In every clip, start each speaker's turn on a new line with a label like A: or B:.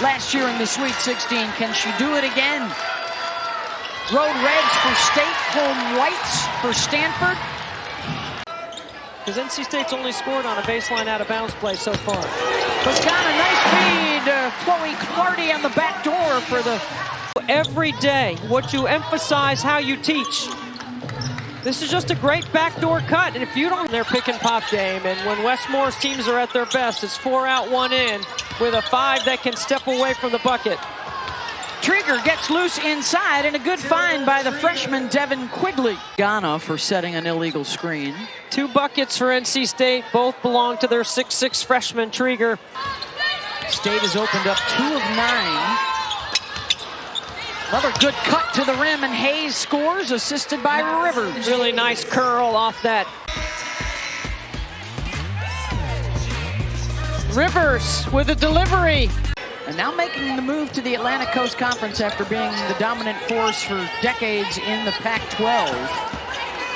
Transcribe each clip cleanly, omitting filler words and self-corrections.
A: last year in the Sweet 16. Can she do it again? Road Reds for State, home whites for Stanford.
B: Because NC State's only scored on a baseline out-of-bounds play so far.
A: Boscana, nice feed. Chloe Clardy on the back door for the...
B: Every day, what you emphasize, how you teach. This is just a great backdoor cut, and if you don't... Their pick-and-pop game, and when Westmore's teams are at their best, it's 4 out, 1 in, with a 5 that can step away from the bucket.
A: Trigger gets loose inside, and a good find by the freshman Devin Quigley. Ghana for setting an illegal screen.
B: 2 buckets for NC State, both belong to their 6'6" freshman Trigger.
A: State has opened up 2 of 9. Another good cut to the rim, and Hayes scores, assisted by Rivers.
B: Really nice curl off that. Rivers with a delivery.
A: And now making the move to the Atlantic Coast Conference after being the dominant force for decades in the Pac-12.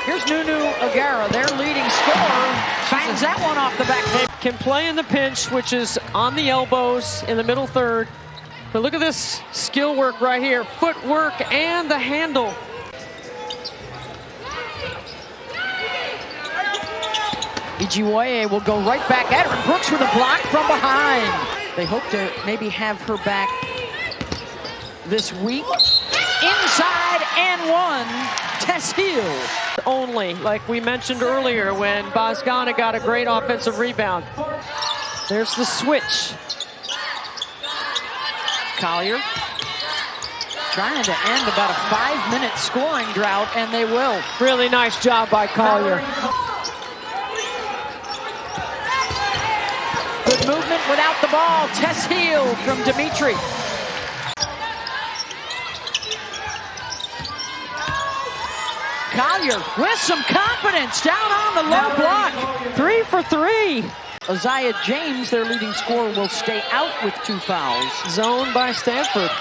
A: Here's Nunu Agara, their leading scorer, finds that one off the back.
B: They can play in the pinch, which is on the elbows in the middle third. But look at this skill work right here. Footwork and the handle.
A: Ijiwaye will go right back at her, and Brooks with a block from behind. They hope to maybe have her back this week. Inside and one, Tess Hill.
B: Only, like we mentioned earlier, when Boscana got a great offensive rebound. There's the switch.
A: Collier trying to end about a 5-minute scoring drought, and they will.
B: Really nice job by Collier.
A: Good movement without the ball. Tess Hill from Dimitri. Collier with some confidence down on the low block.
B: 3 for 3.
A: Aziaha James, their leading scorer, will stay out with 2 fouls.
B: Zone by Stanford.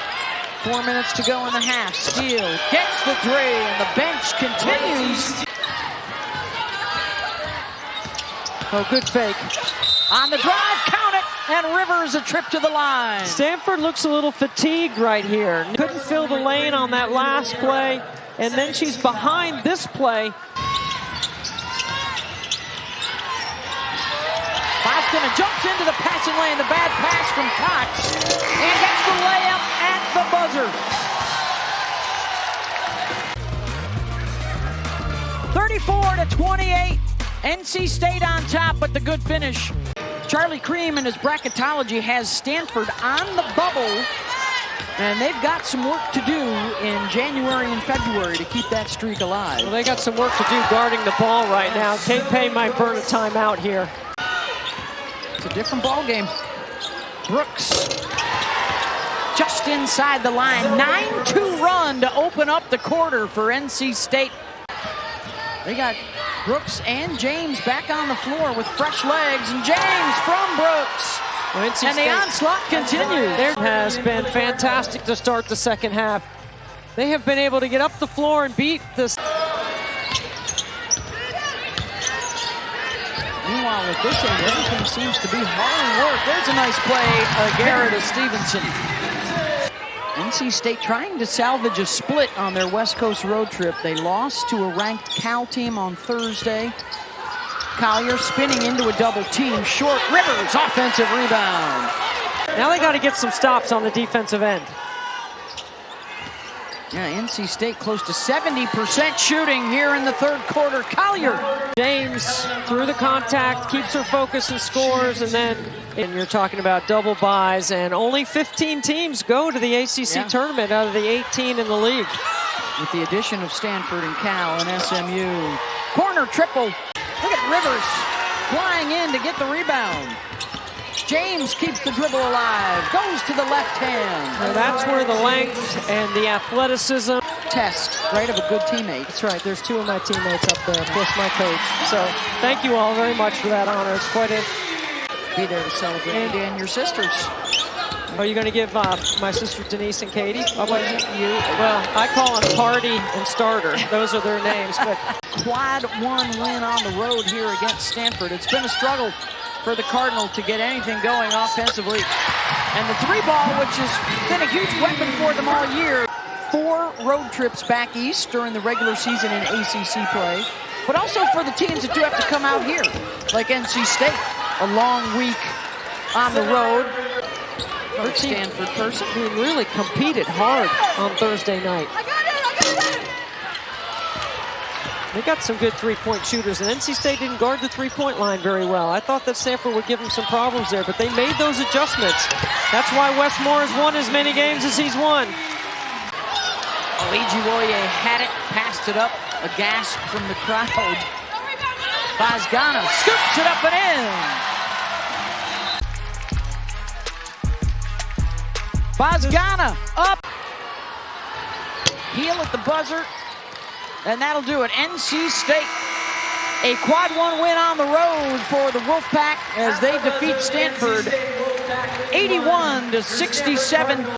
A: 4 minutes to go in the half. Steele gets the 3, and the bench continues.
B: Oh, good fake.
A: On the drive, count it, and Rivers a trip to the line.
B: Stanford looks a little fatigued right here. Couldn't fill the lane on that last play, and then she's behind this play.
A: Boscana jumps into the passing lane, the bad pass from Cox, and gets the layup at the buzzer. 34-28, NC State on top, but the good finish. Charlie Cream in his bracketology has Stanford on the bubble, and they've got some work to do in January and February to keep that streak alive.
B: Well, they got some work to do guarding the ball right now. Kate Pay might burn a timeout here.
A: It's a different ball game. Brooks just inside the line. 9-2 run to open up the quarter for NC State. They got Brooks and James back on the floor with fresh legs, and James from Brooks.
B: Well,
A: and the onslaught continues.
B: There has been fantastic to start the second half. They have been able to get up the floor and beat this.
A: Meanwhile, at this end, everything seems to be hard work. There's a nice play, Garrett to Stevenson. NC State trying to salvage a split on their West Coast road trip. They lost to a ranked Cal team on Thursday. Collier spinning into a double team. Short, Rivers, offensive rebound.
B: Now they got to get some stops on the defensive end.
A: Yeah, NC State close to 70% shooting here in the third quarter. Collier.
B: James through the contact, keeps her focus and scores, and then you're talking about double buys, and only 15 teams go to the ACC tournament out of the 18 in the league.
A: With the addition of Stanford and Cal and SMU. Corner triple. Look at Rivers flying in to get the rebound. James keeps the dribble alive, goes to the left hand.
B: Well, that's where the length and the athleticism.
A: Test, right, of a good teammate.
B: That's right, there's 2 of my teammates up there, plus my coach. So thank you all very much for that honor. It's quite a...
A: Be there to celebrate and your sisters.
B: Are you going to give my sister Denise and Katie? How about you? Well, I call them Party and Starter. Those are their names. But
A: quad 1 win on the road here against Stanford. It's been a struggle for the Cardinal to get anything going offensively. And the three ball, which has been a huge weapon for them all year. 4 road trips back east during the regular season in ACC play, but also for the teams that do have to come out here, like NC State, a long week on the road.
B: Her
A: Stanford person.
B: Being really competed hard on Thursday night. They got some good three-point shooters, and NC State didn't guard the three-point line very well. I thought that Stanford would give them some problems there, but they made those adjustments. That's why Westmore has won as many games as he's won.
A: Aziaha had it, passed it up, a gasp from the crowd. Aziaha scoops it up and in. Aziaha up. Heel at the buzzer. And that'll do it. NC State, a quad 1 win on the road for the Wolfpack as they defeat Stanford 81-67.